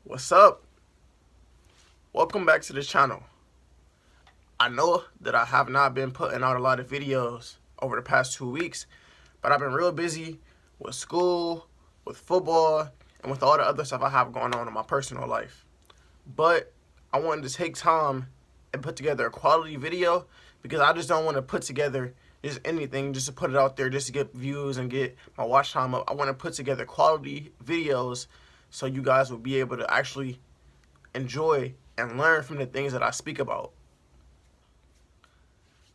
What's up? Welcome back to the channel. I know that I have not been putting out a lot of videos over the past 2 weeks, but I've been real busy with school, with football, and with all the other stuff I have going on in my personal life. But I wanted to take time and put together a quality video because I just don't want to put together just anything just to put it out there just to get views and get my watch time up. I want to put together quality videos so you guys will be able to actually enjoy and learn from the things that I speak about.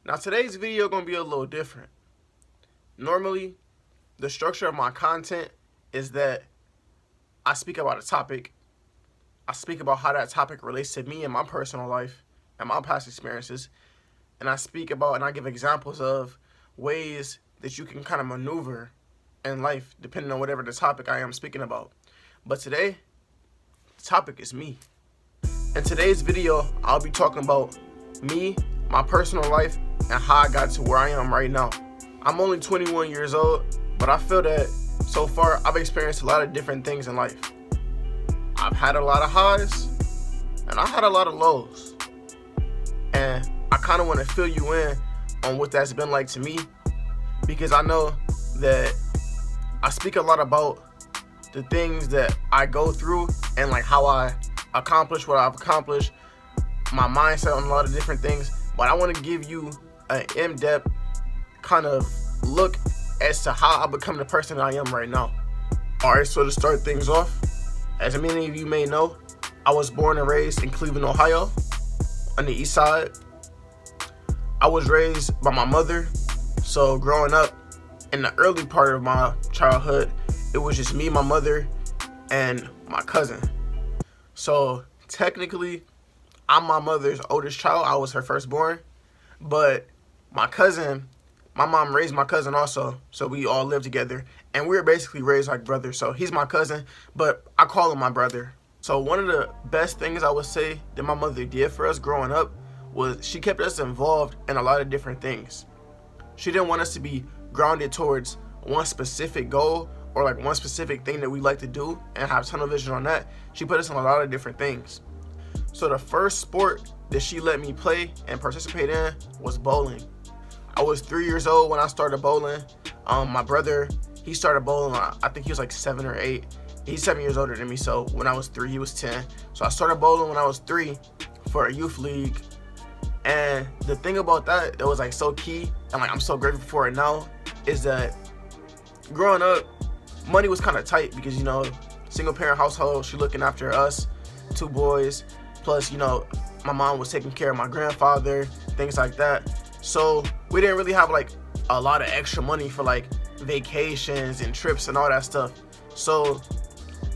Now today's video gonna be a little different. Normally, the structure of my content is that I speak about a topic, I speak about how that topic relates to me and my personal life and my past experiences, and I speak about and I give examples of ways that you can kind of maneuver in life depending on whatever the topic I am speaking about. But today, the topic is me. In today's video, I'll be talking about me, my personal life, and how I got to where I am right now. I'm only 21 years old, but I feel that so far I've experienced a lot of different things in life. I've had a lot of highs, and I had a lot of lows. And I kind of want to fill you in on what that's been like to me, because I know that I speak a lot about the things that I go through and like how I accomplish what I've accomplished, my mindset on a lot of different things, but I want to give you an in-depth kind of look as to how I become the person I am right now. Alright, so to start things off, as many of you may know, I was born and raised in Cleveland, Ohio, on the east side. I was raised by my mother, so growing up in the early part of my childhood, it was just me, my mother, and my cousin. So technically, I'm my mother's oldest child. I was her firstborn. But my cousin, my mom raised my cousin also. So we all lived together. And we were basically raised like brothers. So he's my cousin, but I call him my brother. So one of the best things I would say that my mother did for us growing up was she kept us involved in a lot of different things. She didn't want us to be grounded towards one specific goal or like one specific thing that we like to do and have tunnel vision on that. She put us in a lot of different things. So the first sport that she let me play and participate in was bowling. I was 3 years old when I started bowling. My brother, he started bowling, I think he was like 7 or 8. He's 7 years older than me, so when I was 3, he was 10. So I started bowling when I was 3 for a youth league. And the thing about that was like so key, and like I'm so grateful for it now, is that growing up, money was kind of tight because, you know, single parent household, she looking after us, 2 boys, plus, you know, my mom was taking care of my grandfather, things like that. So we didn't really have like a lot of extra money for like vacations and trips and all that stuff. So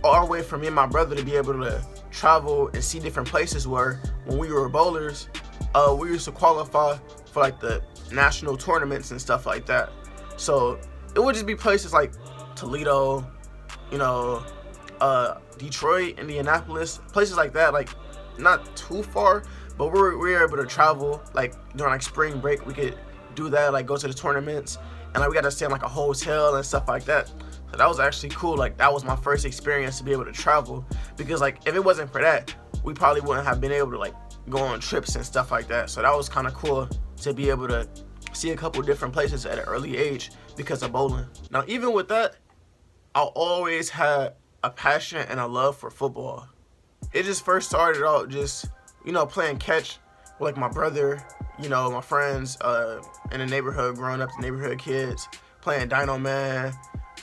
our way for me and my brother to be able to travel and see different places were when we were bowlers, we used to qualify for like the national tournaments and stuff like that. So it would just be places like Toledo, you know, Detroit, Indianapolis, places like that, like not too far, but we were able to travel like during like spring break. We could do that, like go to the tournaments, and like we got to stay in like a hotel and stuff like that. So that was actually cool. Like that was my first experience to be able to travel, because like if it wasn't for that, we probably wouldn't have been able to like go on trips and stuff like that. So that was kind of cool to be able to see a couple different places at an early age because of bowling. Now even with that, I always had a passion and a love for football. It just first started out just, you know, playing catch with like my brother, you know, my friends in the neighborhood, growing up, the neighborhood kids, playing Dino Man,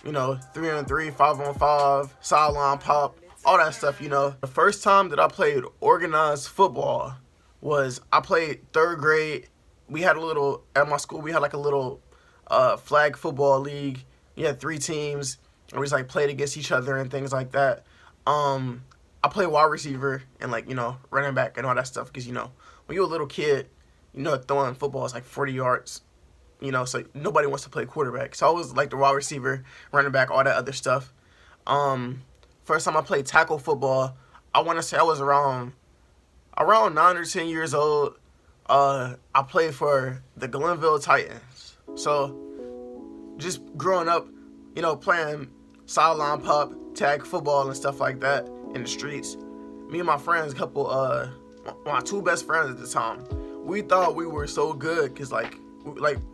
you know, 3-on-3, 5-on-5, sideline pop, all that stuff, you know. The first time that I played organized football was I played 3rd grade. We had a little, at my school, we had like a little flag football league. We had 3 teams, and we just like played against each other and things like that. I play wide receiver and like, you know, running back and all that stuff, because, you know, when you're a little kid, you know, throwing football is like 40 yards, you know, so nobody wants to play quarterback. So I was like the wide receiver, running back, all that other stuff. First time I played tackle football, I want to say I was around 9 or 10 years old. I played for the Glenville Titans. So just growing up, you know, playing sideline pop, tag football and stuff like that in the streets, me and my friends, my two best friends at the time, we thought we were so good because like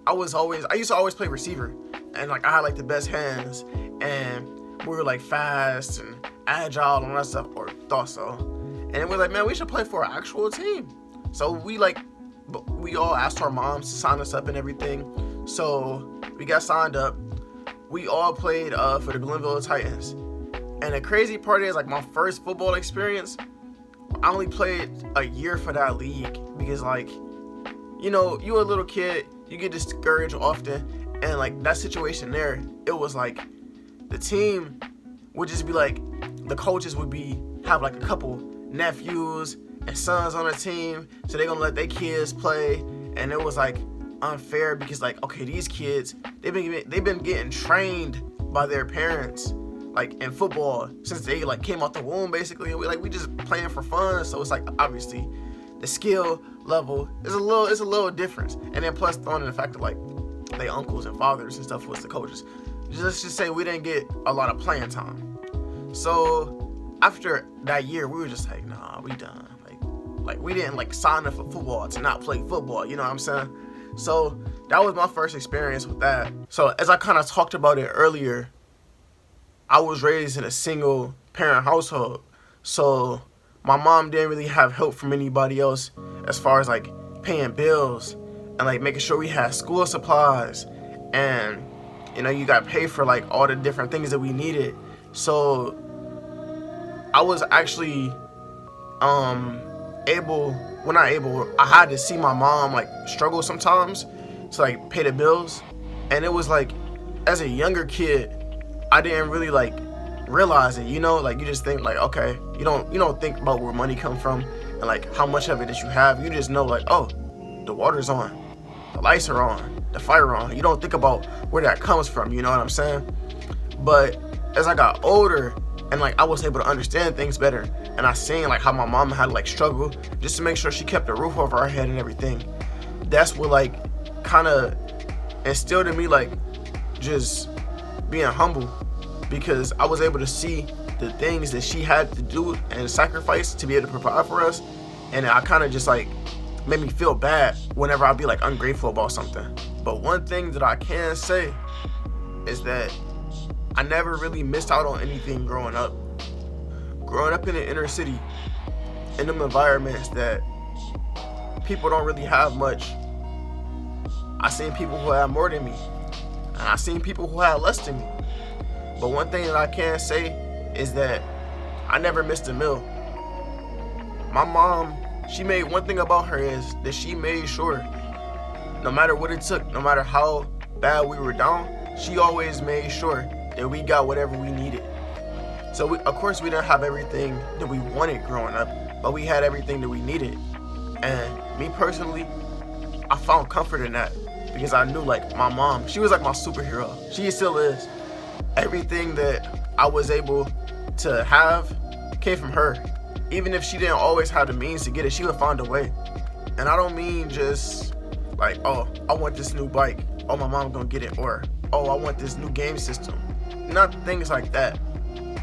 I used to always play receiver, and like I had like the best hands, and we were like fast and agile and all that stuff, or thought so. And we're like, man, we should play for an actual team. So we all asked our moms to sign us up and everything. So we got signed up. We all played for the Glenville Titans. And the crazy part is, like, my first football experience, I only played a year for that league because, like, you know, you're a little kid, you get discouraged often, and like that situation there, it was like the team would just be like, the coaches would have like a couple nephews and sons on the team, so they're gonna let their kids play, and it was like unfair because like, okay, these kids, they've been getting trained by their parents like in football since they like came out the womb basically, and we just playing for fun. So it's like obviously the skill level is a little difference, and then plus throwing in the fact that like they uncles and fathers and stuff was the coaches. Let's just say we didn't get a lot of playing time. So after that year, we were just like, nah, we done. Like we didn't like sign up for football to not play football, you know what I'm saying? So that was my first experience with that. So as I kind of talked about it earlier, I was raised in a single parent household. So my mom didn't really have help from anybody else as far as like paying bills and like making sure we had school supplies, and you know, you got paid for like all the different things that we needed. So I was actually I had to see my mom like struggle sometimes to like pay the bills. And it was like, as a younger kid, I didn't really like realize it, you know, like you just think like, okay, you don't think about where money come from and like how much of it that you have. You just know like, oh, the water's on, the lights are on, the fire on. You don't think about where that comes from, you know what I'm saying? But as I got older and like I was able to understand things better, and I seen like how my mom had to like struggle just to make sure she kept the roof over her head and everything, that's what like kind of instilled in me like just being humble, because I was able to see the things that she had to do and sacrifice to be able to provide for us, and I kind of just like made me feel bad whenever I'd be like ungrateful about something. But one thing that I can say is that I never really missed out on anything growing up. Growing up in the inner city, in them environments that people don't really have much, I seen people who had more than me, and I seen people who had less than me. But one thing that I can say is that I never missed a meal. My mom, she made one thing about her is that she made sure, no matter what it took, no matter how bad we were down, she always made sure that we got whatever we needed. So of course we didn't have everything that we wanted growing up, but we had everything that we needed. And me personally, I found comfort in that because I knew like my mom, she was like my superhero. She still is. Everything that I was able to have came from her. Even if she didn't always have the means to get it, she would find a way. And I don't mean just like, oh, I want this new bike, oh, my mom's gonna get it, or oh, I want this new game system. Not things like that.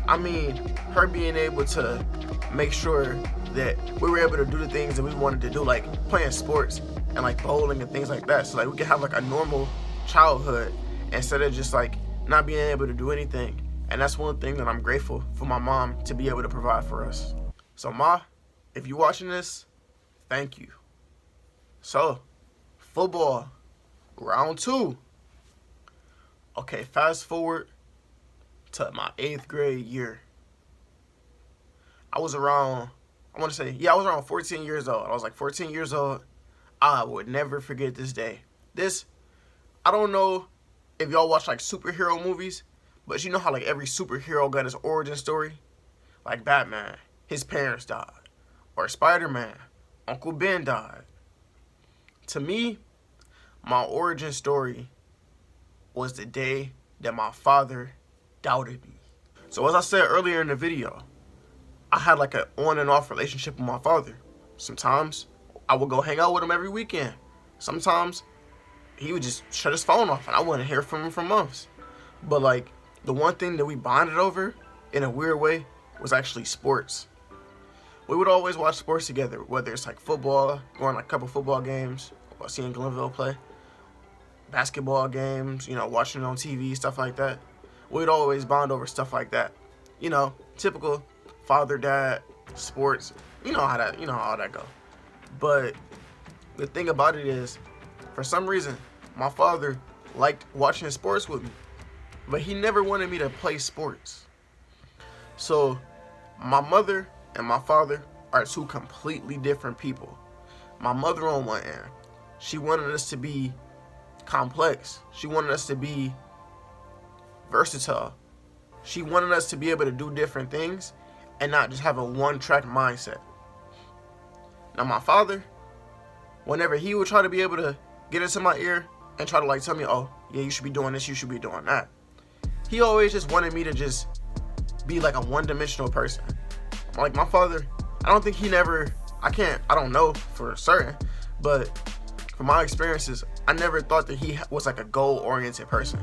I mean her being able to make sure that we were able to do the things that we wanted to do, like playing sports and like bowling and things like that, so like we could have like a normal childhood instead of just like not being able to do anything. And that's one thing that I'm grateful for my mom to be able to provide for us. So Ma, if you're watching this, thank you. So, football, round 2. Okay, fast forward to my 8th grade year. I was around 14 years old. I was like 14 years old. I would never forget this day. I don't know if y'all watch like superhero movies, but you know how like every superhero got his origin story? Like Batman, his parents died. Or Spider-Man, Uncle Ben died. To me, my origin story was the day that my father doubted me. So as I said earlier in the video, I had like an on and off relationship with my father. Sometimes I would go hang out with him every weekend. Sometimes he would just shut his phone off and I wouldn't hear from him for months. But like the one thing that we bonded over in a weird way was actually sports. we would always watch sports together, whether it's like football, going like a couple football games, or seeing Glenville play, basketball games, watching it on TV, stuff like that. We'd always bond over stuff like that. Typical father, dad, sports. You know how that go. But the thing about it is, for some reason, my father liked watching sports with me, but he never wanted me to play sports. So my mother and my father are two completely different people. My mother, on one end, she wanted us to be complex. She wanted us to be versatile. She wanted us to be able to do different things and not just have a one-track mindset. Now my father, whenever he would try to be able to get into my ear and try to tell me, oh yeah, you should be doing this, you should be doing that, he always just wanted me to just be like a one-dimensional person. Like my father, I don't think I don't know for certain, but from my experiences, I never thought that he was like a goal-oriented person.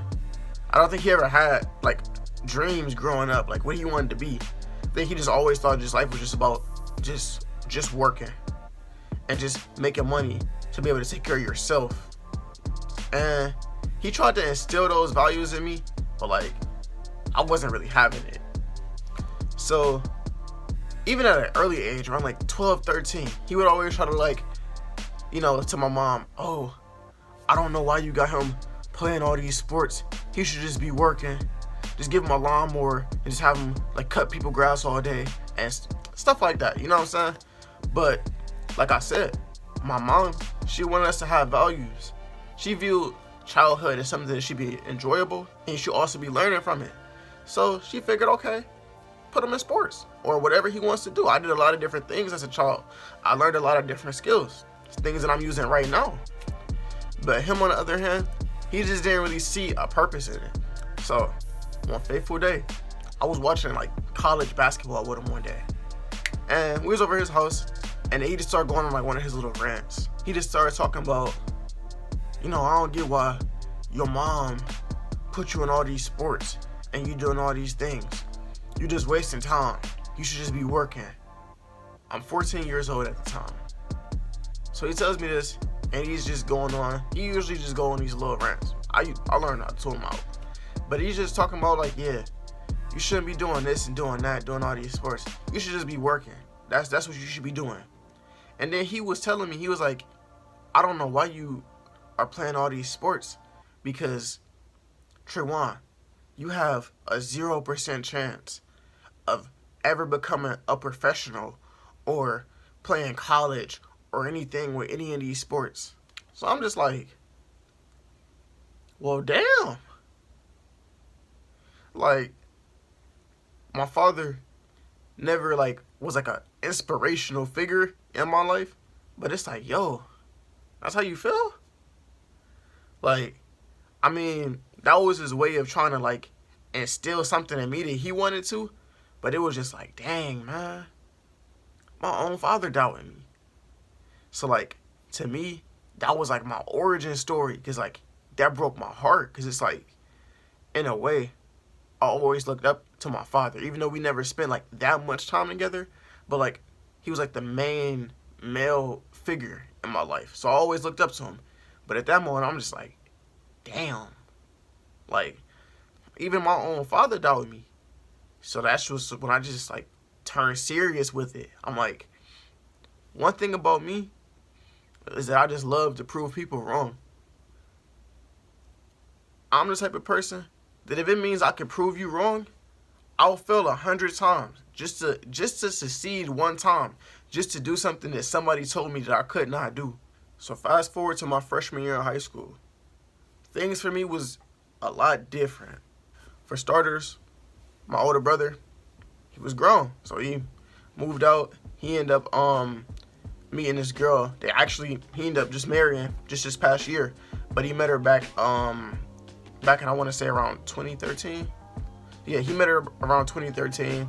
I don't think he ever had like dreams growing up, like what he wanted to be. I think he just always thought his life was just about just working and just making money to be able to take care of yourself. And he tried to instill those values in me, but I wasn't really having it. So even at an early age, around 12, 13, he would always try to to my mom, oh, I don't know why you got him playing all these sports. He should just be working. Just give him a lawnmower and just have him cut people grass all day and stuff like that. You know what I'm saying? But like I said, my mom, she wanted us to have values. She viewed childhood as something that should be enjoyable and you should also be learning from it. So she figured, okay, put him in sports or whatever he wants to do. I did a lot of different things as a child. I learned a lot of different skills, things that I'm using right now. But him, on the other hand, he just didn't really see a purpose in it. So one fateful day, I was watching college basketball with him one day, and we was over at his house, and he just started going on one of his little rants. He just started talking about, I don't get why your mom put you in all these sports and you doing all these things. You just wasting time. You should just be working. I'm 14 years old at the time. So he tells me this, and he's just going on. He usually just go on these little rants. I learned how to tune him out. But he's just talking about yeah, you shouldn't be doing this and doing that, doing all these sports. You should just be working. That's what you should be doing. And then he was telling me, he was like, I don't know why you are playing all these sports, because Trewan, you have a 0% chance of ever becoming a professional or playing college or anything with any of these sports. So I'm just like, well, damn. My father never was a inspirational figure in my life, but it's yo, that's how you feel? That was his way of trying to instill something in me that he wanted to, but it was just dang, man, my own father doubted me. So to me, that was my origin story, because that broke my heart, because it's in a way, I always looked up to my father, even though we never spent that much time together, but he was the main male figure in my life. So I always looked up to him. But at that moment, I'm just damn. Even my own father doubted me. So that's just when I just turned serious with it. I'm one thing about me is that I just love to prove people wrong. I'm the type of person that if it means I can prove you wrong, I'll fail 100 times just to succeed one time, just to do something that somebody told me that I could not do. So fast forward to my freshman year in high school. Things for me was a lot different. For starters, my older brother, he was grown, so he moved out. He ended up meeting this girl. He ended up just marrying just this past year, but he met her back in, I want to say, around 2013. Yeah, he met her around 2013.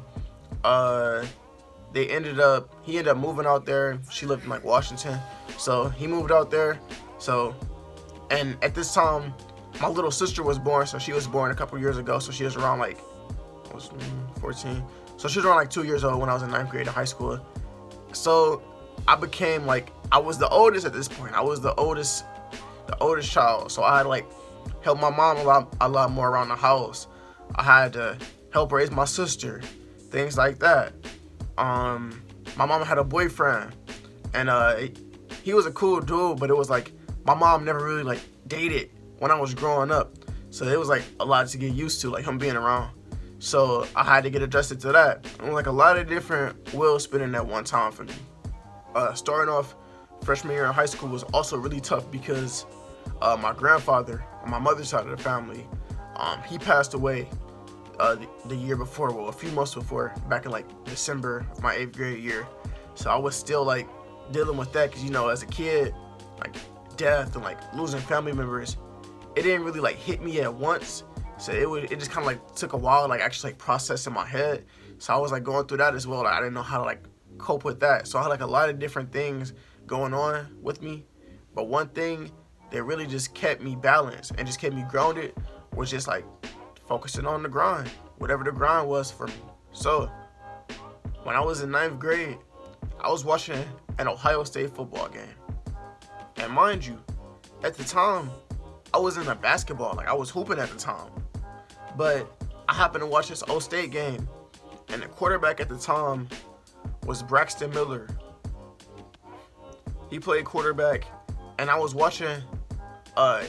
He ended up moving out there. She lived in Washington, so he moved out there. So, and at this time, my little sister was born. So she was born a couple years ago. So she was around 14. So she was around 2 years old when I was in 9th grade in high school. So I became like, I was the oldest at this point. I was the oldest child. So I had to like help my mom a lot more around the house. I had to help raise my sister, things like that. My mom had a boyfriend, and he was a cool dude, but it was like my mom never really like dated when I was growing up, so it was like a lot to get used to, like him being around. So I had to get adjusted to that. And like a lot of different wheels spinning at one time for me. Starting off freshman year in high school was also really tough because my grandfather on my mother's side of the family, he passed away the year before, well, a few months before, back in like December of my 8th grade year. So I was still like dealing with that because, you know, as a kid, like death and like losing family members, it didn't really like hit me at once. So it just kind of like took a while to like actually like process in my head. So I was like going through that as well. Like, I didn't know how to like cope with that. So I had like a lot of different things going on with me. But one thing that really just kept me balanced and just kept me grounded was just like focusing on the grind, whatever the grind was for me. So when I was in 9th grade, I was watching an Ohio State football game. And mind you, at the time, I was in a basketball, like I was hooping at the time. But I happened to watch this Ohio State game, and the quarterback at the time was Braxton Miller. He played quarterback, and I was watching,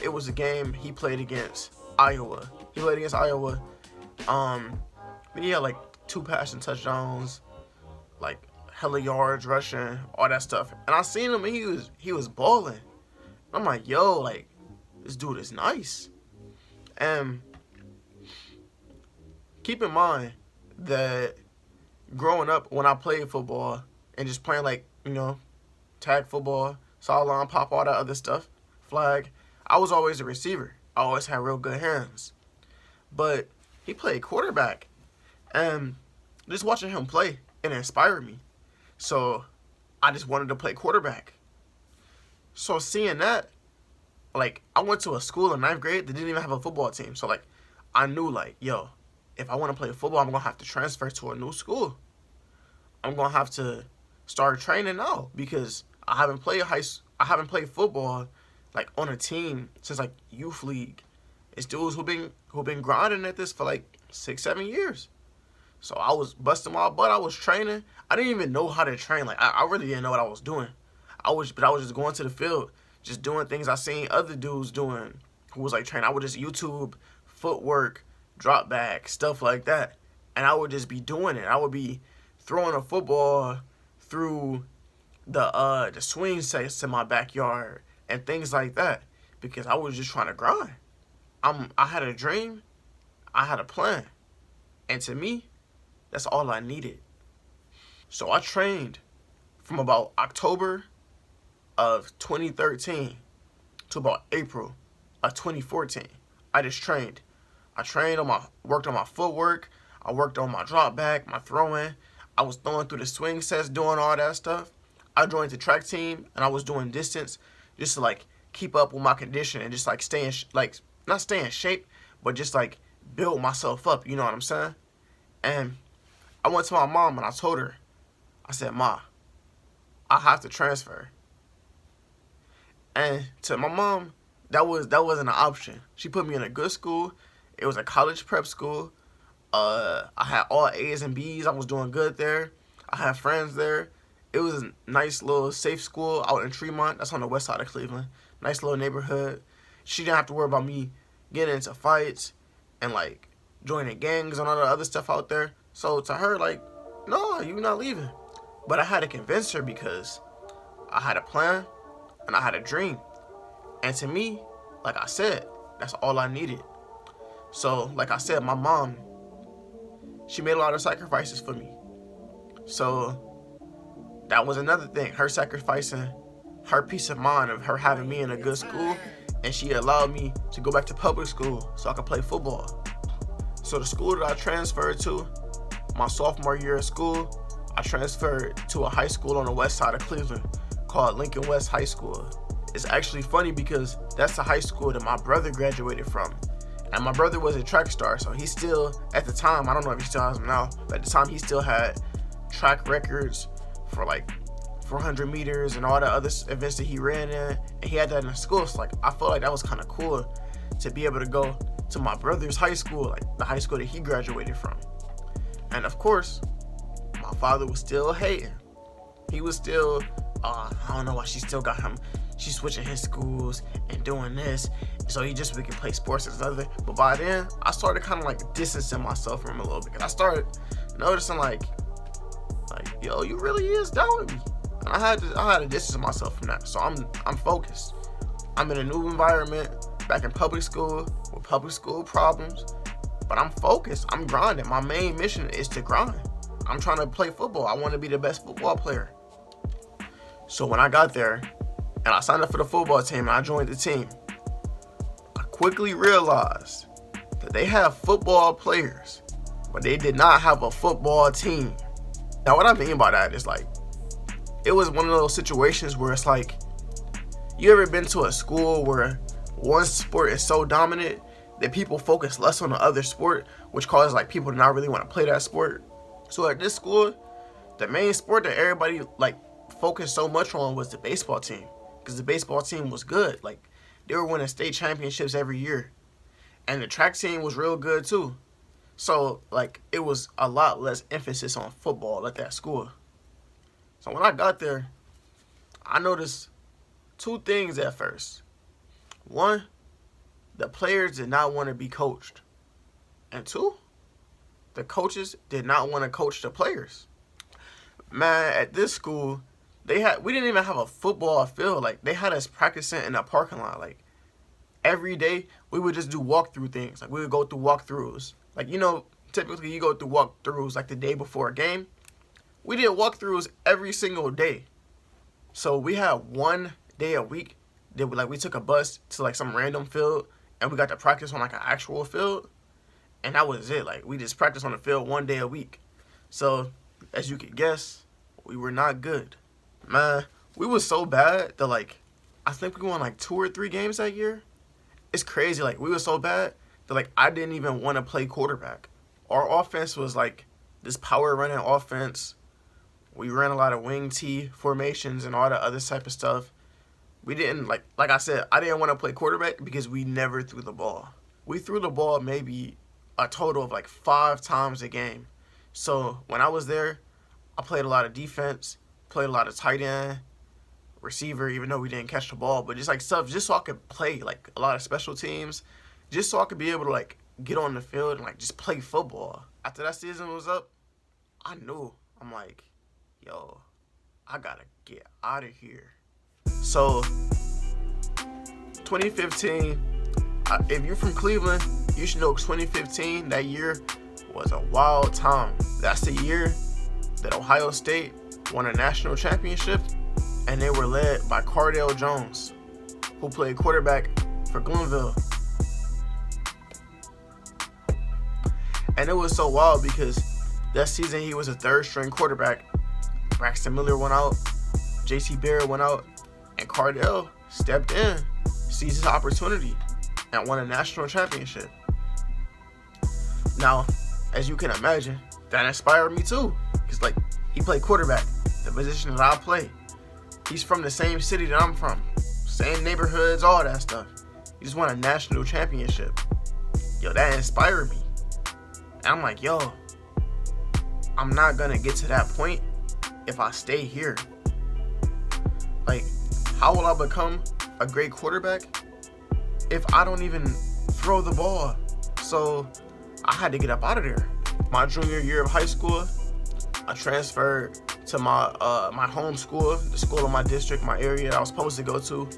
it was a game he played against Iowa. He played against Iowa. He had like 2 passing touchdowns, like hella yards rushing, all that stuff. And I seen him, and he was balling. I'm like, yo, like this dude is nice. And keep in mind that growing up, when I played football and just playing like, you know, tag football, sideline pop, all that other stuff, flag, I was always a receiver. I always had real good hands. But he played quarterback, and just watching him play, it inspired me. So I just wanted to play quarterback. So seeing that, like, I went to a school in 9th grade that didn't even have a football team. So like, I knew like, yo, if I want to play football, I'm gonna have to transfer to a new school. I'm gonna have to start training now because I haven't played football like on a team since like youth league. It's dudes who been grinding at this for like 6-7 years. So I was busting my butt. I was training. I didn't even know how to train. Like I really didn't know what I was doing. I was just going to the field, just doing things I seen other dudes doing who was like training. I would just YouTube footwork, drop back, stuff like that, and I would just be doing it. I would be throwing a football through the swing sets in my backyard and things like that because I was just trying to grind. I had a dream, I had a plan, and to me, that's all I needed. So I trained from about October of 2013 to about April of 2014. I just trained. Worked on my footwork. I worked on my drop back, my throwing. I was throwing through the swing sets, doing all that stuff. I joined the track team, and I was doing distance just to like keep up with my condition and just like not stay in shape, but just like build myself up. You know what I'm saying? And I went to my mom and I told her, I said, Ma, I have to transfer. And to my mom, that wasn't an option. She put me in a good school. It was a college prep school. I had all A's and B's. I was doing good there. I had friends there. It was a nice little safe school out in Tremont. That's on the west side of Cleveland. Nice little neighborhood. She didn't have to worry about me getting into fights and like joining gangs and all the other stuff out there. So to her, like, no, you're not leaving. But I had to convince her because I had a plan and I had a dream. And to me, like I said, that's all I needed. So, like I said, my mom, she made a lot of sacrifices for me. So that was another thing. Her sacrificing her peace of mind of her having me in a good school, and she allowed me to go back to public school so I could play football. So the school that I transferred to, my sophomore year of school, I transferred to a high school on the west side of Cleveland called Lincoln West High School. It's actually funny because that's the high school that my brother graduated from. And my brother was a track star, so he still, at the time, I don't know if he still has them now, but at the time he still had track records for like 400 meters and all the other events that he ran in, and he had that in school. So like I felt like that was kind of cool to be able to go to my brother's high school, like the high school that he graduated from. And of course, my father was still hating. He was still, I don't know why she still got him. She's switching his schools and doing this, so we can play sports as other. But by then, I started kind of like distancing myself from him a little bit, because I started noticing like, yo, you really is down with me. And I had to distance myself from that. So I'm focused. I'm in a new environment, back in public school with public school problems, but I'm focused. I'm grinding. My main mission is to grind. I'm trying to play football. I want to be the best football player. So when I got there and I signed up for the football team and I joined the team, I quickly realized that they have football players, but they did not have a football team. Now what I mean by that is like, it was one of those situations where it's like, you ever been to a school where one sport is so dominant that people focus less on the other sport, which causes like people to not really want to play that sport? So at this school, the main sport that everybody like focused so much on was the baseball team, because the baseball team was good. Like they were winning state championships every year, and the track team was real good too. So like it was a lot less emphasis on football at that school. So when I got there, I noticed two things at first. One, the players did not want to be coached. And two, the coaches did not want to coach the players. Man, at this school, we didn't even have a football field. Like they had us practicing in a parking lot. Like every day we would just do walkthrough things. Like we would go through walkthroughs. Like, you know, typically you go through walkthroughs like the day before a game. We did walkthroughs every single day. So we had one day a week that we took a bus to like some random field and we got to practice on like an actual field. And that was it. Like we just practiced on the field one day a week. So as you could guess, we were not good. Man, we was so bad that like, I think we won like 2 or 3 games that year. It's crazy. Like we were so bad that like I didn't even want to play quarterback. Our offense was like this power running offense. We ran a lot of wing T formations and all that other type of stuff. We didn't like I said, I didn't want to play quarterback because we never threw the ball. We threw the ball maybe a total of like 5 times a game. So when I was there, I played a lot of defense, played a lot of tight end, receiver, even though we didn't catch the ball, but just like stuff just so I could play like a lot of special teams, just so I could be able to like get on the field and like just play football. After that season was up, I knew, I'm like, yo, I gotta get out of here. So 2015, if you're from Cleveland, you should know 2015, that year was a wild time. That's the year that Ohio State won a national championship, and they were led by Cardale Jones, who played quarterback for Glenville. And it was so wild because that season he was a 3rd string quarterback. Braxton Miller went out, J.C. Barrett went out, and Cardale stepped in, seized his opportunity, and won a national championship. Now, as you can imagine, that inspired me too. Because like, he played quarterback, the position that I play. He's from the same city that I'm from. Same neighborhoods, all that stuff. He just won a national championship. Yo, that inspired me. And I'm like, yo, I'm not gonna get to that point if I stay here. Like, how will I become a great quarterback if I don't even throw the ball? So I had to get up out of there. My junior year of high school, I transferred to my home school, the school in my district, my area that I was supposed to go to.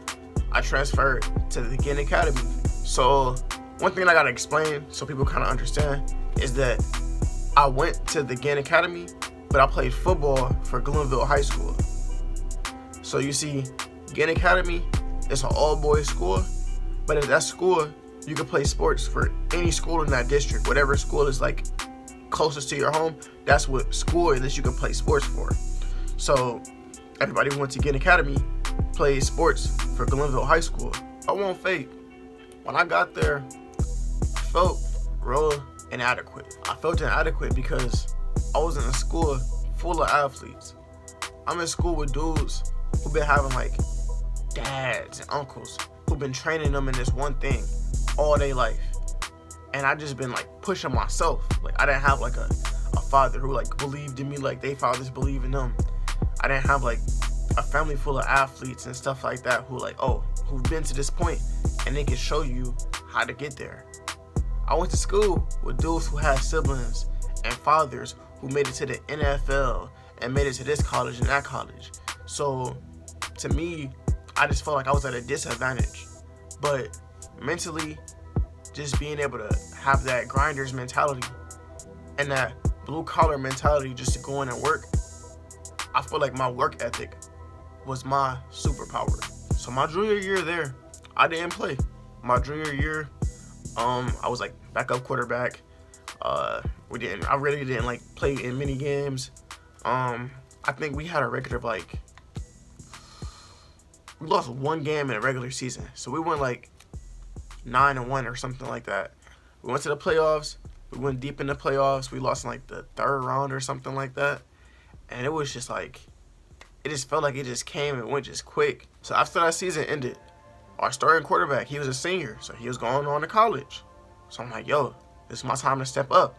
I transferred to the Ginn Academy. So one thing I gotta explain so people kind of understand is that I went to the Ginn Academy, but I played football for Glenville High School. So you see, Ginn Academy is an all-boys school, but at that school, you can play sports for any school in that district. Whatever school is like closest to your home, that's what school is that you can play sports for. So everybody who went to Ginn Academy played sports for Glenville High School. I won't fake. When I got there, I felt real inadequate. I felt inadequate because I was in a school full of athletes. I'm in school with dudes who been having like dads and uncles who been training them in this one thing all day life. And I just been like pushing myself. Like I didn't have like a father who like believed in me like they fathers believe in them. I didn't have like a family full of athletes and stuff like that who like, oh, who've been to this point and they can show you how to get there. I went to school with dudes who had siblings and fathers who made it to the NFL and made it to this college and that college. So to me, I just felt like I was at a disadvantage. But mentally, just being able to have that grinder's mentality and that blue collar mentality just to go in and work, I feel like my work ethic was my superpower. So my junior year there, I didn't play. My junior year, I was like backup quarterback. I really didn't like play in many games. I think we had a record of like, we lost one game in a regular season. So we went like 9-1 or something like that. We went to the playoffs. We went deep in the playoffs. We lost in like the third round or something like that. And it was just like, it just felt like it just came and went just quick. So after that season ended, our starting quarterback, he was a senior. So he was going on to college. So I'm like, yo, this is my time to step up.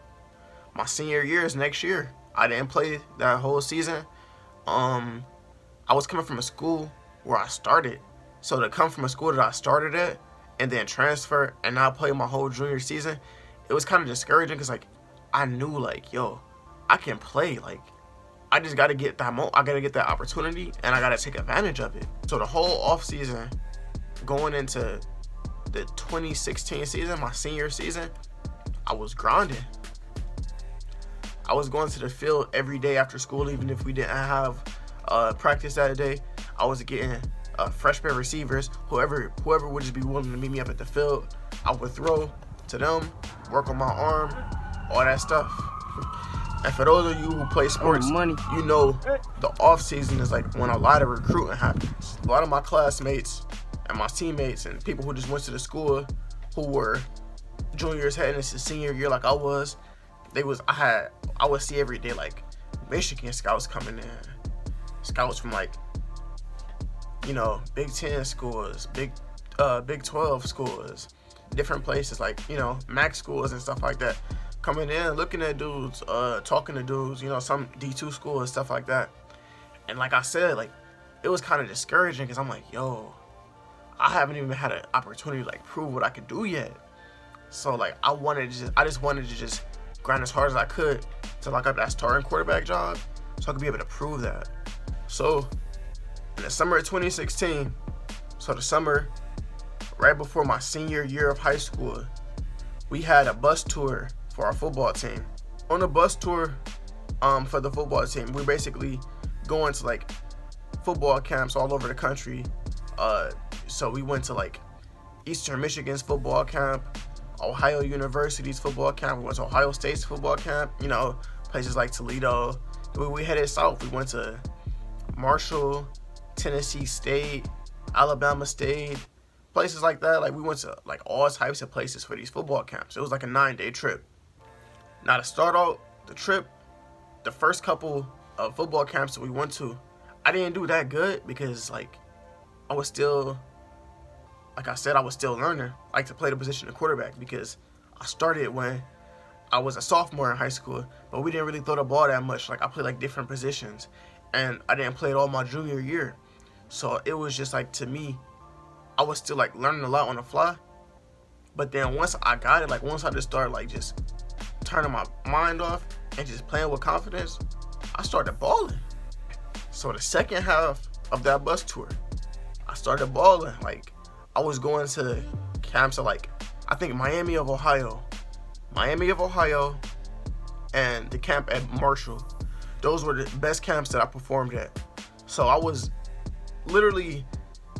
My senior year is next year. I didn't play that whole season. I was coming from a school where I started. So to come from a school that I started at and then transfer and not play my whole junior season, it was kind of discouraging because like I knew like, yo, I can play. Like I just got to get that I got to get that opportunity and I got to take advantage of it. So the whole off season going into the 2016 season, my senior season, I was grinding. I was going to the field every day after school, even if we didn't have practice that day. I was getting freshman receivers, whoever would just be willing to meet me up at the field. I would throw to them, work on my arm, all that stuff. And for those of you who play sports, you know the off season is like when a lot of recruiting happens. A lot of my classmates and my teammates and people who just went to the school who were juniors heading into senior year like I was, I would see every day like Michigan scouts coming in, scouts from like, you know, Big 10 schools, Big 12 schools, different places like, you know, MAC schools and stuff like that, coming in, looking at dudes, talking to dudes, you know, some D2 schools and stuff like that. And like I said, like it was kind of discouraging because I'm like, yo, I haven't even had an opportunity to like prove what I could do yet. So like I just wanted to just grind as hard as I could to lock up that starting quarterback job so I could be able to prove that. So in the summer of 2016, so the summer right before my senior year of high school, we had a bus tour for our football team. On the bus tour for the football team, we basically going to like football camps all over the country. So we went to like Eastern Michigan's football camp, Ohio University's football camp, we went to Ohio State's football camp, you know, places like Toledo. We headed south. We went to Marshall, Tennessee State, Alabama State, places like that. Like we went to like all types of places for these football camps. It was like a 9-day trip. Now to start out the trip, the first couple of football camps that we went to, I didn't do that good because like I was still, like I said, I was still learning like to play the position of quarterback because I started when I was a sophomore in high school, but we didn't really throw the ball that much. Like I played like different positions and I didn't play it all my junior year. So it was just like, to me, I was still like learning a lot on the fly. But then once I got it, like once I just started like just turning my mind off and just playing with confidence, I started balling. So the second half of that bus tour, I started balling. Like I was going to camps at like, I think Miami of Ohio, and the camp at Marshall. Those were the best camps that I performed at. So I was literally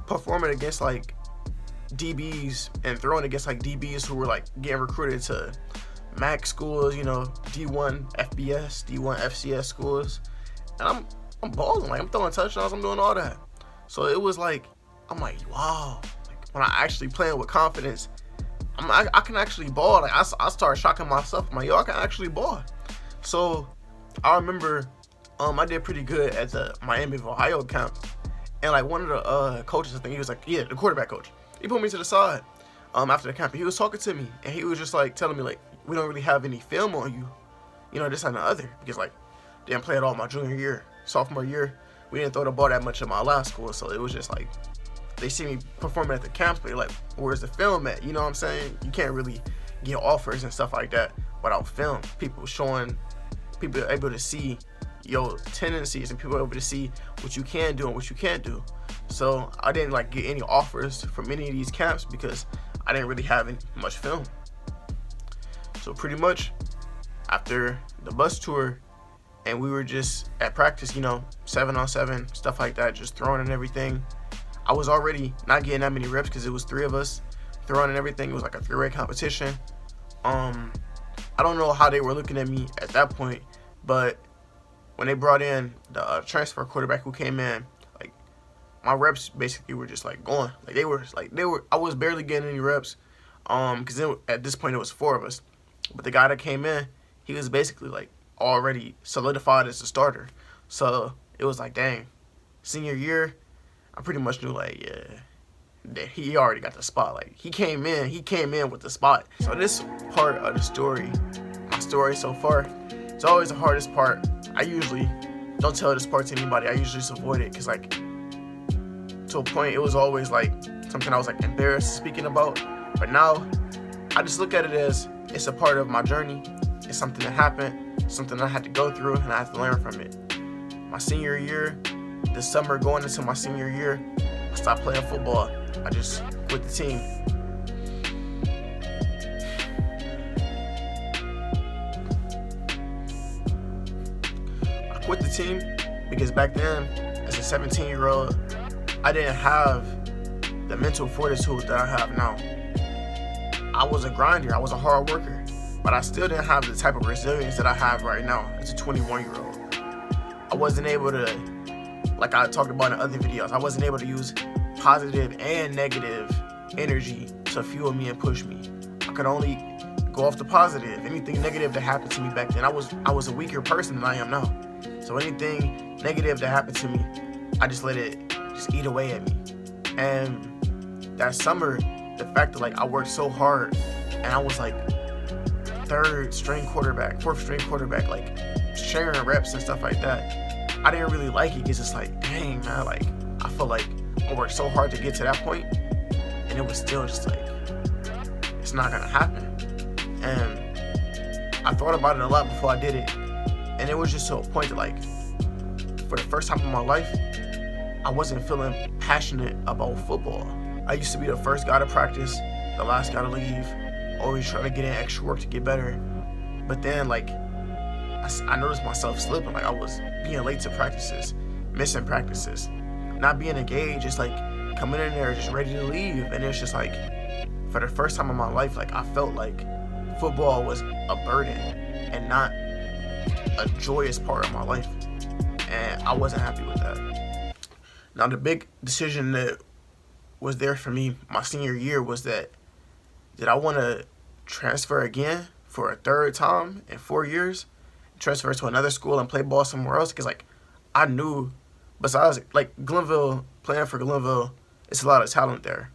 performing against like DBs and throwing against like DBs who were like getting recruited to MAC schools, you know, D1 FBS, D1 FCS schools. And I'm balling, like I'm throwing touchdowns, I'm doing all that. So it was like, I'm like, wow, like when I actually playing with confidence, I can actually ball. Like I started shocking myself. I'm like, yo, I can actually ball. So I remember I did pretty good at the Miami of Ohio camp, and like one of the coaches, I think he was like, yeah, the quarterback coach. He put me to the side after the camp. He was talking to me, and he was just like telling me like, we don't really have any film on you, you know, this and the other, because like didn't play at all my junior year, sophomore year. We didn't throw the ball that much in my last school, so it was just like they see me performing at the camps, but they're like, where's the film at? You know what I'm saying? You can't really get offers and stuff like that without film. People are able to see your tendencies, and people are able to see what you can do and what you can't do. So I didn't like get any offers from any of these camps because I didn't really have much film. So pretty much after the bus tour, and we were just at practice, you know, 7-on-7, stuff like that, just throwing and everything. I was already not getting that many reps because it was 3 of us throwing and everything. It was like a 3-way competition. I don't know how they were looking at me at that point, but when they brought in the transfer quarterback who came in, like my reps basically were just like going. Like they were. I was barely getting any reps, because at this point it was 4 of us. But the guy that came in, he was basically like already solidified as a starter. So it was like, dang, senior year, I pretty much knew like, yeah, that he already got the spot. Like he came in with the spot. So this part of the story, my story so far, it's always the hardest part. I usually don't tell this part to anybody. I usually just avoid it because like to a point it was always like something I was like embarrassed speaking about. But now I just look at it as it's a part of my journey. It's something that happened, something I had to go through, and I have to learn from it. My senior year, this summer going into my senior year, I stopped playing football. I just quit the team. I quit the team because back then, as a 17-year-old, I didn't have the mental fortitude that I have now. I was a grinder, I was a hard worker, but I still didn't have the type of resilience that I have right now as a 21-year-old. I wasn't able to, like I talked about in other videos, I wasn't able to use positive and negative energy to fuel me and push me. I could only go off the positive. Anything negative that happened to me back then, I was a weaker person than I am now. So anything negative that happened to me, I just let it just eat away at me. And that summer, the fact that like I worked so hard and I was like 3rd string quarterback, 4th string quarterback, like sharing reps and stuff like that, I didn't really like it because it's like, dang man, like I feel like I worked so hard to get to that point and it was still just like, it's not gonna happen. And I thought about it a lot before I did it, and it was just to a point that like, for the first time in my life, I wasn't feeling passionate about football. I used to be the first guy to practice, the last guy to leave, always trying to get in extra work to get better. But then like, I noticed myself slipping. Like I was being late to practices, missing practices, not being engaged, just like coming in there just ready to leave. And it's just like, for the first time in my life, like I felt like football was a burden and not a joyous part of my life. And I wasn't happy with that. Now the big decision that was there for me my senior year was that, did I want to transfer again for a 3rd time in 4 years, transfer to another school and play ball somewhere else? Because like I knew, besides like Glenville, playing for Glenville, it's a lot of talent there.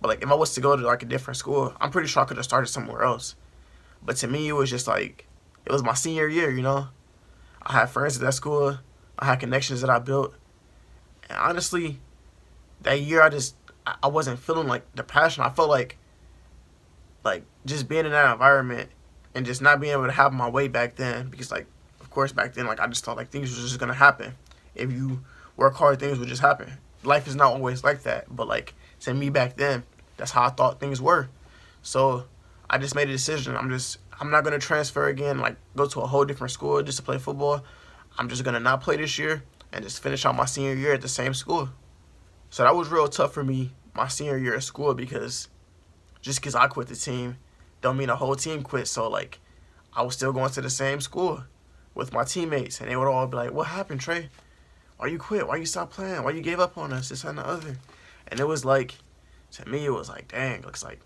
But like if I was to go to like a different school, I'm pretty sure I could have started somewhere else. But to me, it was just like, it was my senior year, you know? I had friends at that school. I had connections that I built. And honestly, that year I wasn't feeling like the passion. I felt like just being in that environment and just not being able to have my way back then, because like, of course back then, like I just thought like things were just gonna happen. If you work hard, things would just happen. Life is not always like that, but like to me back then, that's how I thought things were. So I just made a decision. I'm not gonna transfer again, like go to a whole different school just to play football. I'm just gonna not play this year and just finish out my senior year at the same school. So that was real tough for me my senior year at school, because just because I quit the team don't mean the whole team quit. So like I was still going to the same school with my teammates, and they would all be like, what happened, Trey? Why you quit? Why you stopped playing? Why you gave up on us? This and the other. And it was like, to me, it was like, dang, looks like,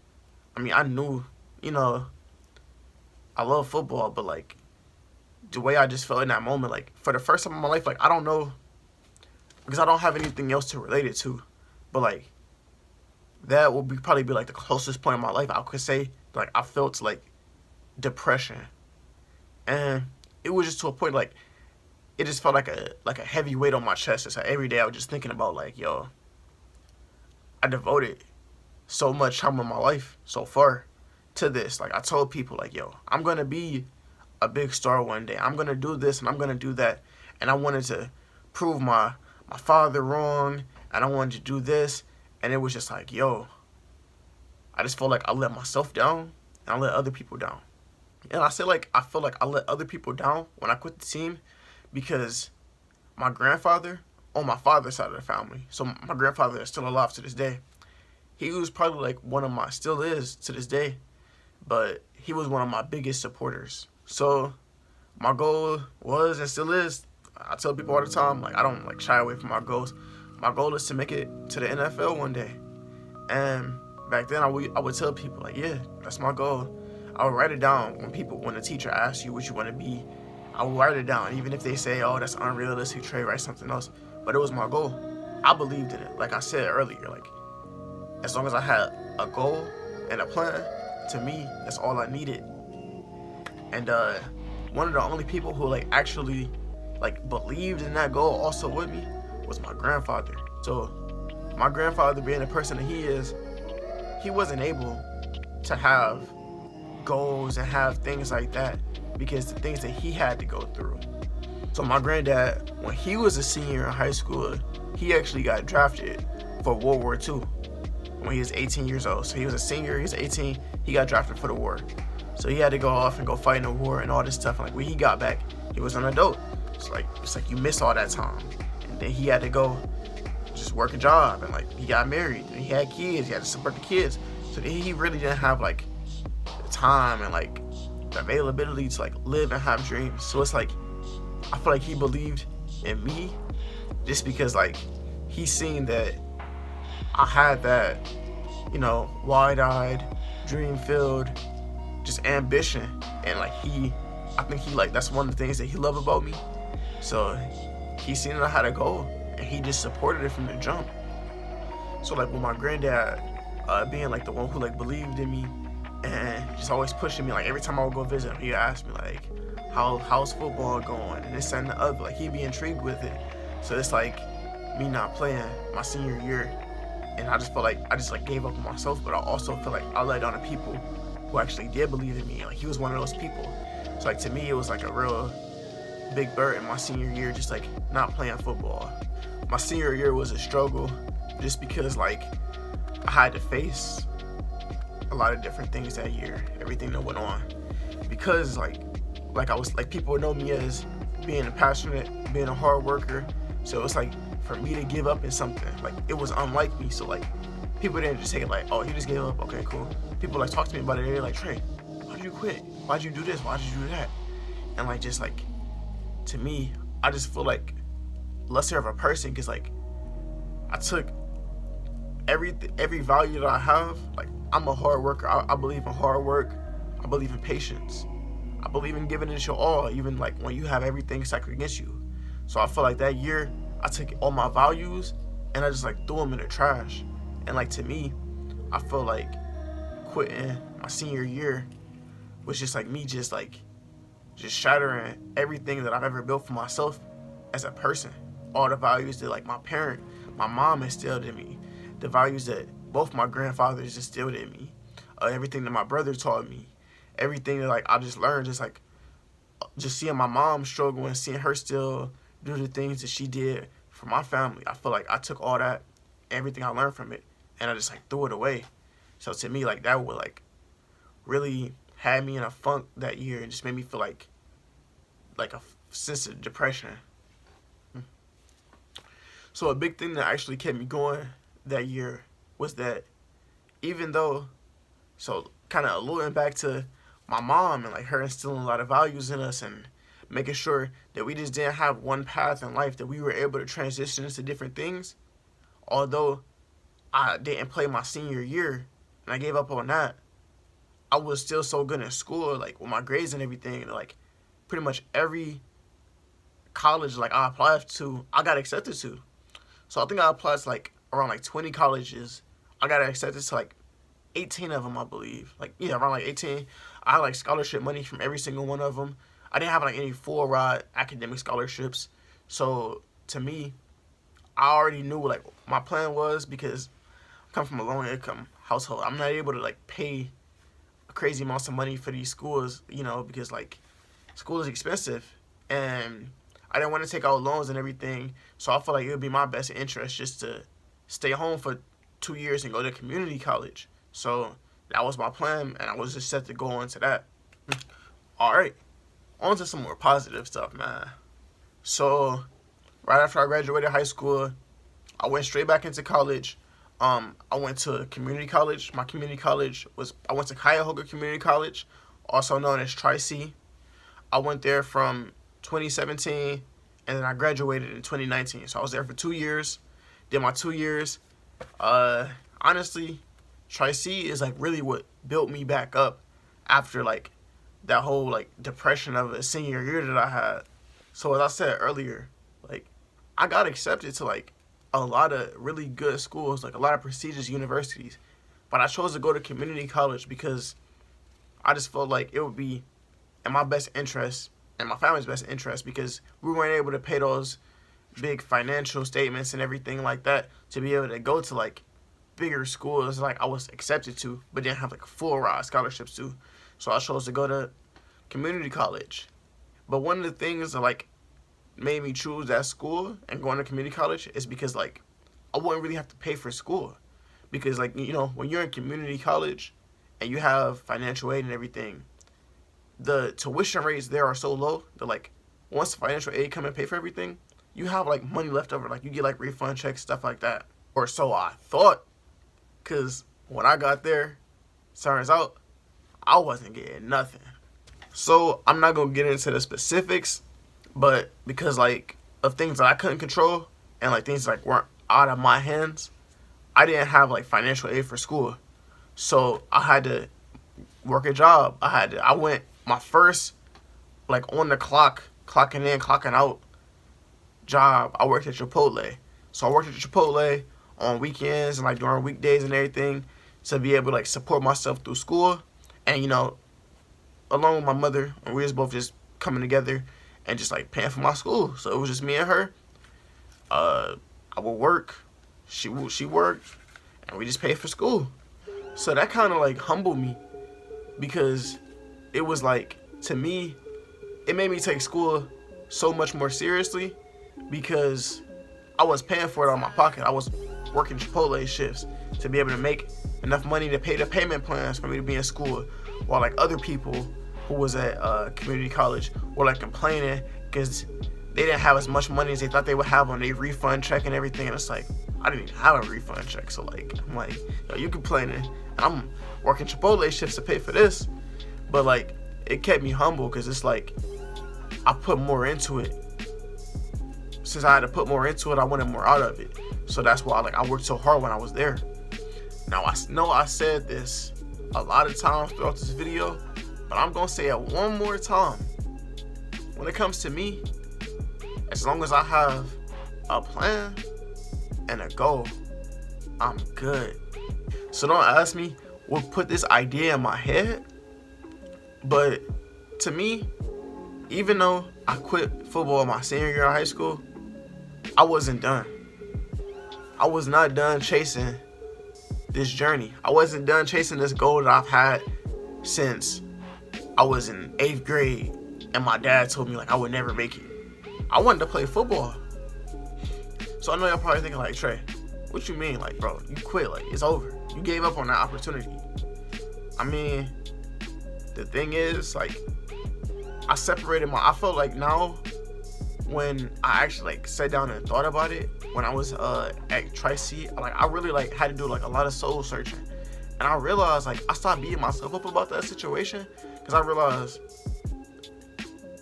I mean, I knew, you know, I love football, but like the way I just felt in that moment, like for the first time in my life, like I don't know because I don't have anything else to relate it to, but like that will probably be like the closest point in my life I could say like I felt like depression, and it was just to a point like it just felt like a heavy weight on my chest. It's like every day I was just thinking about like, yo, I devoted so much time in my life so far to this. Like I told people like, yo, I'm gonna be a big star one day. I'm gonna do this and I'm gonna do that. And I wanted to prove my father wrong, and I wanted to do this, and it was just like, yo, I just felt like I let myself down and I let other people down. And I say like I feel like I let other people down when I quit the team because my grandfather on my father's side of the family, so my grandfather is still alive to this day. He was probably like one of my, still is to this day, but he was one of my biggest supporters. So my goal was and still is, I tell people all the time, like I don't like shy away from my goals. My goal is to make it to the NFL one day. And back then I would tell people like, yeah, that's my goal. I would write it down when the teacher asks you what you want to be. I would write it down, even if they say, oh, that's unrealistic, Trey, write something else. But it was my goal. I believed in it. Like I said earlier, like as long as I had a goal and a plan, to me, that's all I needed. And one of the only people who like actually like believed in that goal also with me was my grandfather. So my grandfather, being the person that he is, he wasn't able to have goals and have things like that because the things that he had to go through. So my granddad, when he was a senior in high school, he actually got drafted for World War II when he was 18 years old. So he was a senior, he was 18, he got drafted for the war. So he had to go off and go fight in the war and all this stuff. And like when he got back, he was an adult. It's like you miss all that time. And then he had to go just work a job, and like he got married and he had kids, he had to support the kids. So he really didn't have like the time and like the availability to like live and have dreams. So it's like I feel like he believed in me just because like he seen that I had that, you know, wide-eyed, dream-filled, just ambition, and like I think he like that's one of the things that he loved about me. So he seen that I had a goal, and he just supported it from the jump. So like with my granddad being like the one who like believed in me and just always pushing me, like every time I would go visit him, he'd ask me like, how's football going, and this and the other. Like he'd be intrigued with it. So it's like me not playing my senior year, and I just felt like I just like gave up on myself, but I also feel like I let down the people who actually did believe in me. Like he was one of those people. So like to me, it was like a real big burden my senior year, just like not playing football. My senior year was a struggle just because like I had to face a lot of different things that year, everything that went on. Because like I was like, people would know me as being a passionate, being a hard worker. So it's like for me to give up in something, like it was unlike me. So like people didn't just take it like, oh, he just gave up, okay, cool. People like talk to me about it, they're like, Trey, why'd you quit? Why'd you do this? Why'd you do that? And like just like to me, I just feel like lesser of a person because like I took every value that I have. Like I'm a hard worker. I believe in hard work. I believe in patience. I believe in giving it your all, even like when you have everything stacked against you. So I feel like that year I took all my values and I just like threw them in the trash. And like to me, I feel like quitting my senior year was just like me just shattering everything that I've ever built for myself as a person. All the values that like my mom instilled in me, the values that both my grandfathers instilled in me, everything that my brother taught me, everything that like I just learned, just seeing my mom struggle and seeing her still do the things that she did for my family. I feel like I took all that, everything I learned from it, and I just like threw it away. So to me, like that would like really had me in a funk that year and just made me feel like a sense of depression. So a big thing that actually kept me going that year was that even though, so kind of alluding back to my mom and like her instilling a lot of values in us and making sure that we just didn't have one path in life, that we were able to transition into different things. Although I didn't play my senior year and I gave up on that, I was still so good in school, like with my grades and everything. Like pretty much every college like I applied to, I got accepted to. So I think I applied to like around like 20 colleges. I got accepted to like 18 of them, I believe. Like, yeah, around like 18. I had like scholarship money from every single one of them. I didn't have like any full ride academic scholarships. So to me, I already knew like my plan was, because I come from a low income household. I'm not able to like pay crazy amounts of money for these schools, because like school is expensive, and I didn't want to take out loans and everything. So I felt like it would be my best interest just to stay home for 2 years and go to community college. So that was my plan, and I was just set to go on to that. All right, on to some more positive stuff, man. So right after I graduated high school, I went straight back into college. I went to community college. My community college I went to Cuyahoga Community College, also known as Tri-C. I went there from 2017, and then I graduated in 2019. So I was there for 2 years. Did my 2 years. Honestly, Tri-C is like really what built me back up after like that whole like depression of a senior year that I had. So as I said earlier, like I got accepted to like a lot of really good schools, like a lot of prestigious universities, but I chose to go to community college because I just felt like it would be in my best interest and my family's best interest, because we weren't able to pay those big financial statements and everything like that to be able to go to like bigger schools like I was accepted to, but didn't have like full ride scholarships to. So I chose to go to community college. But one of the things that like made me choose that school and going to community college is because like I wouldn't really have to pay for school, because like when you're in community college and you have financial aid and everything, the tuition rates there are so low that like once financial aid come and pay for everything, you have like money left over, like you get like refund checks, stuff like that. Or so I thought, because when I got there, turns out I wasn't getting nothing. So I'm not gonna get into the specifics, but because like of things that I couldn't control and like things like weren't out of my hands, I didn't have like financial aid for school. So I had to work a job. I went my first like on the clock, clocking in, clocking out job. I worked at Chipotle. So I worked at Chipotle on weekends and like during weekdays and everything to be able to like support myself through school. And along with my mother, and we was both just coming together and just like paying for my school. So it was just me and her. I would work, she worked, and we just paid for school. So that kind of like humbled me, because it was like, to me, it made me take school so much more seriously, because I was paying for it out of my pocket. I was working Chipotle shifts to be able to make enough money to pay the payment plans for me to be in school, while like other people who was at community college were like complaining because they didn't have as much money as they thought they would have on their refund check and everything. And it's like, I didn't even have a refund check. So like, I'm like, yo, you complaining, and I'm working Chipotle shifts to pay for this. But like, it kept me humble, because it's like I put more into it. Since I had to put more into it, I wanted more out of it. So that's why like I worked so hard when I was there. Now I know I said this a lot of times throughout this video, but I'm gonna say it one more time. When it comes to me, as long as I have a plan and a goal, I'm good. So don't ask me what put this idea in my head, but to me, even though I quit football my senior year of high school, I wasn't done. I was not done chasing this journey. I wasn't done chasing this goal that I've had since I was in 8th grade, and my dad told me like I would never make it. I wanted to play football. So I know y'all probably thinking like, Trey, what you mean? Like, bro, you quit, like it's over. You gave up on that opportunity. I mean, the thing is, like, I felt like now, when I actually like sat down and thought about it, when I was at Tri-C, like I really like had to do like a lot of soul searching, and I realized like I stopped beating myself up about that situation, because I realized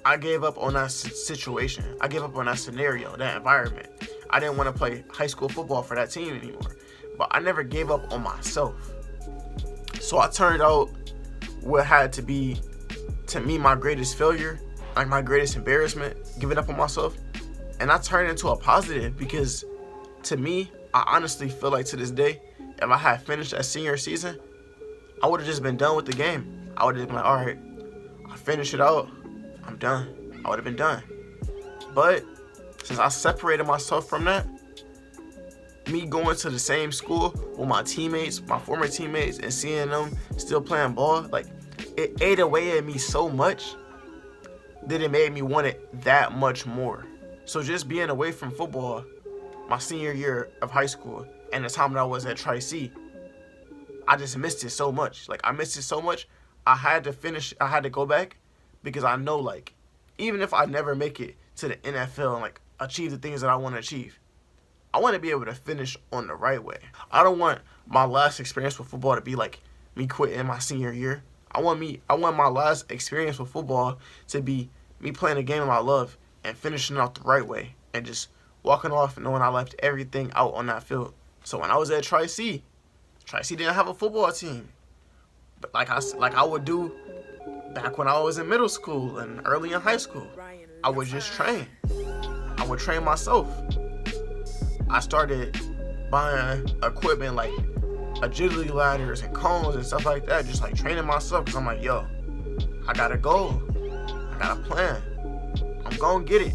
I gave up on that situation. I gave up on that scenario, that environment. I didn't want to play high school football for that team anymore, but I never gave up on myself. So I turned out what had to be, to me, my greatest failure like my greatest embarrassment, giving up on myself. And I turned it into a positive because to me, I honestly feel like to this day, if I had finished that senior season, I would have just been done with the game. I would have been like, all right, I finished it out, I'm done. I would have been done. But since I separated myself from that, me going to the same school with my teammates, my former teammates, and seeing them still playing ball, like, it ate away at me so much that it made me want it that much more. So just being away from football my senior year of high school and the time that I was at Tri-C, I just missed it so much. Like, I missed it so much, I had to go back because I know, like, even if I never make it to the NFL and, like, achieve the things that I want to achieve, I want to be able to finish on the right way. I don't want my last experience with football to be like me quitting my senior year. I want my last experience with football to be me playing a game I love and finishing out the right way and just walking off and knowing I left everything out on that field. So when I was at Tri-C didn't have a football team. But like I would do back when I was in middle school and early in high school, I would just train. I would train myself. I started buying equipment like agility ladders and cones and stuff like that, just like training myself because I'm like, yo, I got a goal. I got a plan. I'm gonna get it.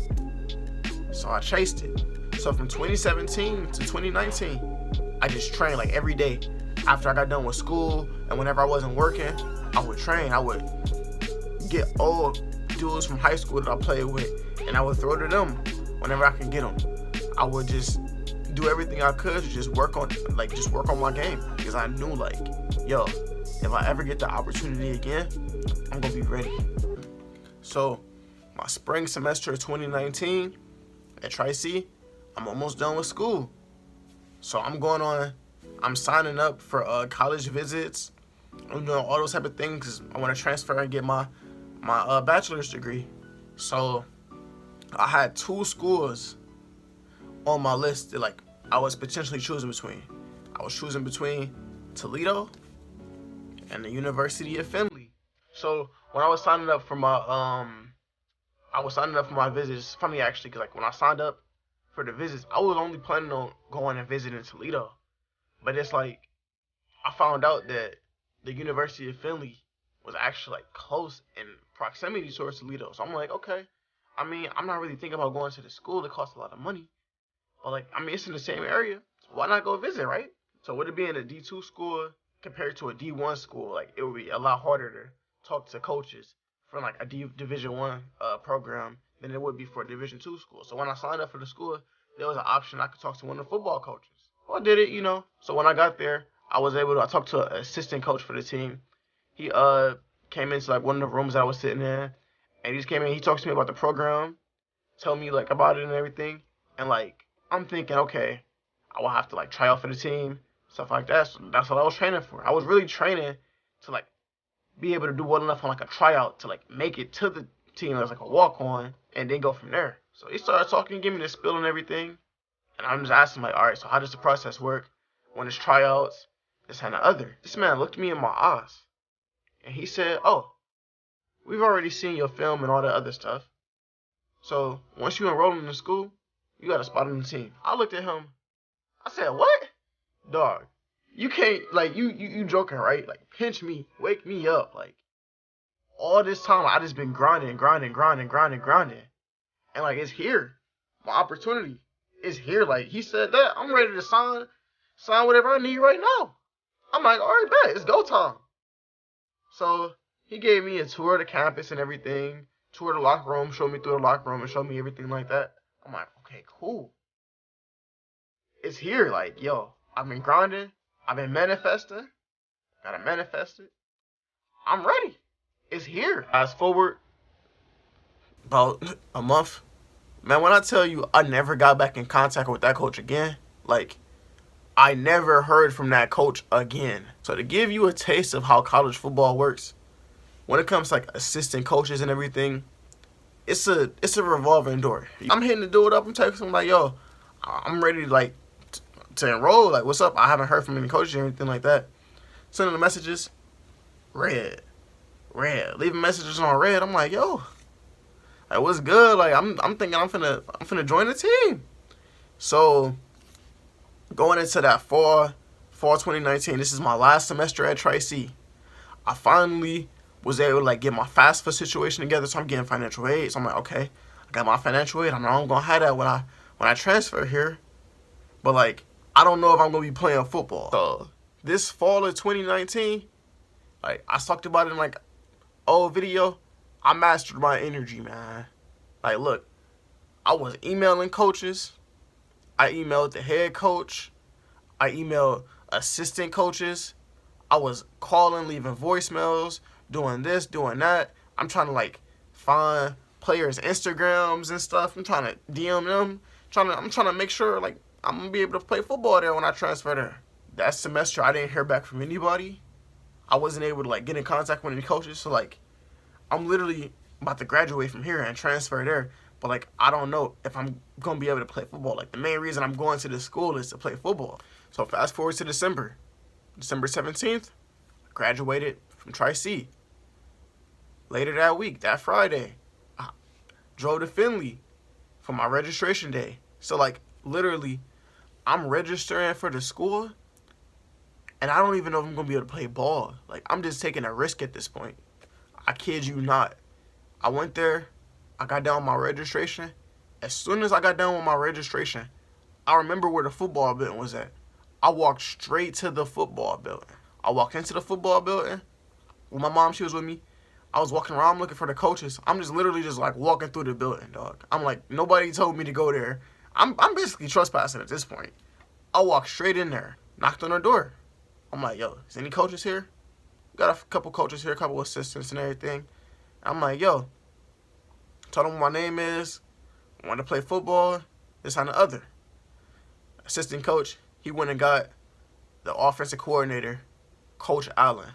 So I chased it. So from 2017 to 2019, I just trained like every day. After I got done with school and whenever I wasn't working, I would train. I would get old dudes from high school that I played with and I would throw to them whenever I can get them. I would just do everything I could to just work on my game because I knew, like, yo, if I ever get the opportunity again, I'm gonna be ready. So my spring semester of 2019 at Tri-C, I'm almost done with school. So I'm signing up for college visits. I'm doing all those type of things because I want to transfer and get my bachelor's degree. So I had 2 schools on my list that, like, I was potentially choosing between. I was choosing between Toledo and the University of Findlay. So when I was signing up for my visits, it's funny actually, because like when I signed up for the visits, I was only planning on going and visiting Toledo. But it's like I found out that the University of Findlay was actually like close in proximity towards Toledo. So I'm like, okay. I mean, I'm not really thinking about going to the school. It costs a lot of money. But like, I mean, it's in the same area. So why not go visit, right? So with it being a D2 school compared to a D1 school, like it would be a lot harder to talk to coaches for like a Division 1 program than it would be for a Division 2 school. So when I signed up for the school, there was an option I could talk to one of the football coaches. Well, I did it, you know. So when I got there, I talked to an assistant coach for the team. He came into like one of the rooms that I was sitting in, and he just came in, he talked to me about the program, told me like about it and everything. And like, I'm thinking, okay, I will have to like try out for the team, stuff like that. So that's what I was training for. I was really training to like be able to do well enough on like a tryout to like make it to the team as like a walk-on and then go from there. So he started talking, giving me the spill and everything. And I'm just asking like, all right, so how does the process work when it's tryouts, this and the other? This man looked me in my eyes and he said, oh, we've already seen your film and all that other stuff. So once you enroll in the school, you got a spot on the team. I looked at him. I said, what? Dog, you can't, like, you joking, right? Like, pinch me, wake me up. Like, all this time, I just been grinding. And, like, it's here. My opportunity is here. Like, he said that. I'm ready to sign whatever I need right now. I'm like, all right, bet. It's go time. So, he gave me a tour of the campus and everything. Tour of the locker room, showed me through the locker room and showed me everything like that. I'm like, okay, cool. It's here. Like, yo, I've been grinding. I've been manifesting. Gotta manifest it. I'm ready. It's here. Fast forward about a month. Man, when I tell you I never got back in contact with that coach again, like, I never heard from that coach again. So to give you a taste of how college football works, when it comes to like assistant coaches and everything, it's a revolving door. I'm hitting the dude up. I'm texting him like, yo, I'm ready to enroll. Like, what's up? I haven't heard from any coaches or anything like that. Sending the messages, red. Leaving messages on red. I'm like, yo, Like, what's good? Like, I'm thinking I'm finna join the team. So going into that fall 2019, this is my last semester at Tri-C. I finally was able to like get my FAFSA situation together, so I'm getting financial aid. So I'm like, okay, I got my financial aid. I know I'm gonna have that when I transfer here, but like I don't know if I'm gonna be playing football. So this fall of 2019, like I talked about it in like old video, I mastered my energy, man. Like, look, I was emailing coaches. I emailed the head coach. I emailed assistant coaches. I was calling, leaving voicemails, doing this, doing that. I'm trying to like find players' Instagrams and stuff. I'm trying to DM them. I'm trying to make sure like I'm gonna be able to play football there when I transfer there. That semester I didn't hear back from anybody. I wasn't able to like get in contact with any coaches. So like I'm literally about to graduate from here and transfer there. But like I don't know if I'm gonna be able to play football. Like the main reason I'm going to this school is to play football. So fast forward to December 17th, I graduated from Tri-C. Later that week, that Friday, I drove to Findlay for my registration day. So like literally, I'm registering for the school, and I don't even know if I'm gonna be able to play ball. Like I'm just taking a risk at this point. I kid you not. I went there, I got done with my registration. As soon as I got done with my registration, I remember where the football building was at. I walked straight to the football building. I walked into the football building with my mom. She was with me. I was walking around looking for the coaches. I'm just literally just like walking through the building, dog. I'm like, nobody told me to go there. I'm basically trespassing at this point. I walked straight in there, knocked on her door. I'm like, yo, is any coaches here? Got a couple coaches here, a couple assistants and everything. I'm like, yo, told them what my name is, I want to play football, this and the other. Assistant coach, he went and got the offensive coordinator, Coach Allen.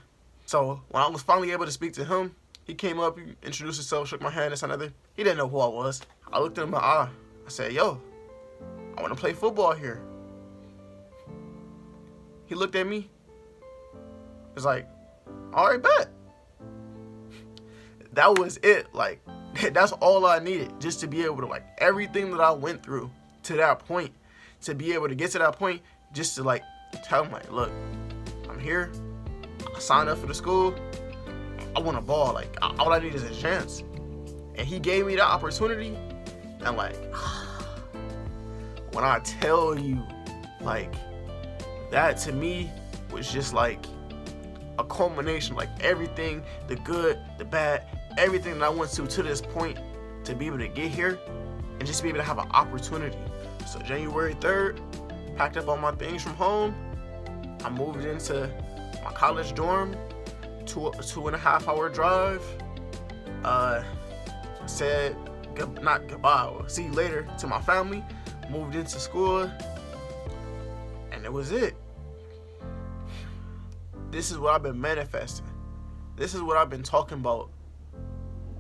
So when I was finally able to speak to him, he came up, he introduced himself, shook my hand, this and the other. He didn't know who I was. I looked at him in my eye. I said, yo, I want to play football here. He looked at me. He was like, all right, bet. That was it. Like, that's all I needed, just to be able to, like, everything that I went through to that point, to be able to get to that point, just to, like, tell him, like, look, I'm here. I signed up for the school. I want a ball. Like, all I need is a chance. And he gave me the opportunity. And, like, when I tell you, like, that to me was just, like, a culmination. Like, everything, the good, the bad, everything that I went to this point to be able to get here and just be able to have an opportunity. So January 3rd, packed up all my things from home. I moved into my college dorm, a 2.5 hour drive. Said not goodbye, we'll see you later to my family. Moved into school, and it was it. This is what I've been manifesting. This is what I've been talking about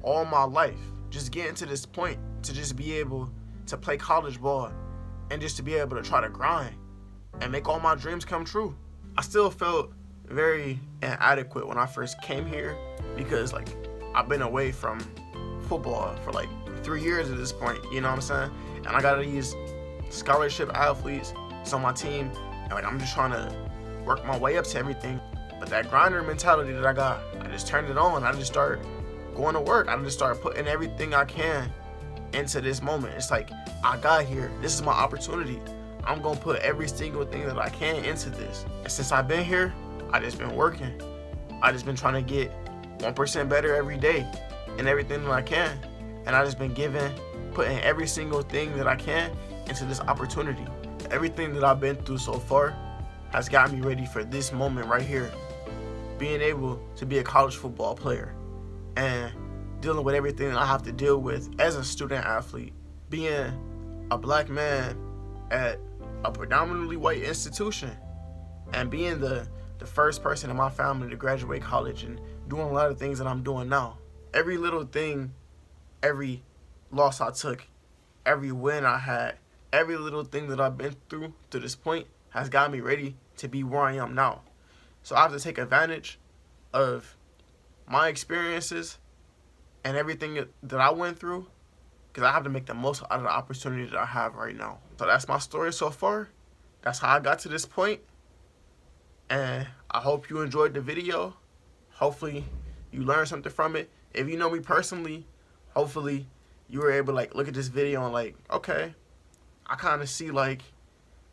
all my life. Just getting to this point to just be able to play college ball and just to be able to try to grind and make all my dreams come true. I still felt very inadequate when I first came here because, like, I've been away from football for like 3 years at this point, you know what I'm saying? And I got these scholarship athletes on my team, and like I'm just trying to work my way up to everything. But that grinder mentality that I got, I just turned it on. I just started going to work. I just started putting everything I can into this moment. It's like, I got here. This is my opportunity. I'm going to put every single thing that I can into this. And since I've been here, I just been working. I just been trying to get 1% better every day in everything that I can. And I just been putting every single thing that I can into this opportunity. Everything that I've been through so far has got me ready for this moment right here. Being able to be a college football player and dealing with everything that I have to deal with as a student athlete. Being a black man at a predominantly white institution and being the first person in my family to graduate college and doing a lot of things that I'm doing now. Every little thing, every loss I took, every win I had, every little thing that I've been through to this point has got me ready to be where I am now. So I have to take advantage of my experiences and everything that I went through because I have to make the most out of the opportunity that I have right now. So that's my story so far. That's how I got to this point. And I hope you enjoyed the video. Hopefully you learned something from it. If you know me personally, hopefully you were able to like look at this video and like, okay, I kind of see like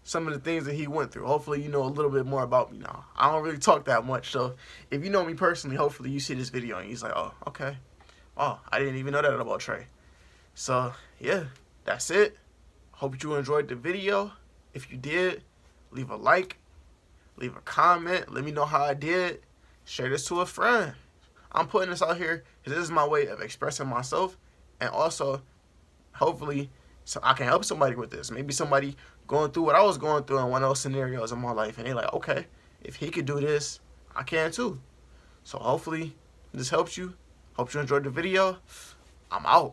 some of the things that he went through. Hopefully you know a little bit more about me now. I don't really talk that much, so if you know me personally, hopefully you see this video and he's like, oh, okay. Oh, I didn't even know that about Trey. So yeah, that's it. Hope you enjoyed the video. If you did, leave a like, leave a comment, let me know how I did. Share this to a friend. I'm putting this out here because this is my way of expressing myself, and also hopefully so I can help somebody with this. Maybe somebody going through what I was going through in one of those scenarios in my life, and they're like, okay, if he could do this, I can too. So hopefully this helps you. Hope you enjoyed the video. I'm out.